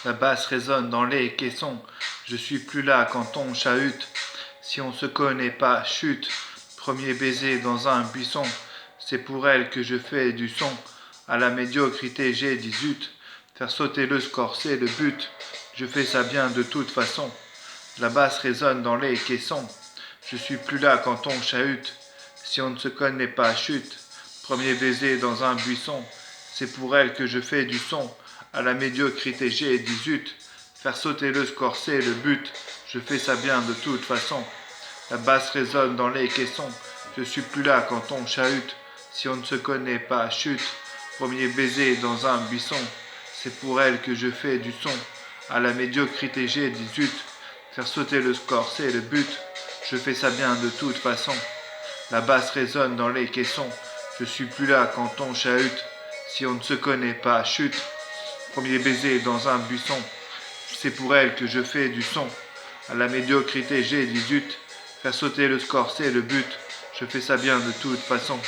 La basse résonne dans les caissons. Je suis plus là quand on chahute. Si on se connaît pas, chute. Premier baiser dans un buisson. C'est pour elle que je fais du son. À la médiocrité, j'ai 18. Faire sauter le score, c'est le but. Je fais ça bien de toute façon. La basse résonne dans les caissons. Je suis plus là quand on chahute. Si on ne se connaît pas, chute. Premier baiser dans un buisson. C'est pour elle que je fais du son. À la médiocrité, j'ai 18. Faire sauter le score, c'est le but. Je fais ça bien de toute façon. La basse résonne dans les caissons. Je suis plus là quand on chahute. Si on ne se connaît pas, chute. Premier baiser dans un buisson. C'est pour elle que je fais du son. À la médiocrité, j'ai 18. Faire sauter le score, c'est le but. Je fais ça bien de toute façon. La basse résonne dans les caissons. Je suis plus là quand on chahute. Si on ne se connaît pas, chute. Premier baiser dans un buisson. C'est pour elle que je fais du son. À la médiocrité, j'ai 18. Faire sauter le score, c'est le but. Je fais ça bien de toute façon.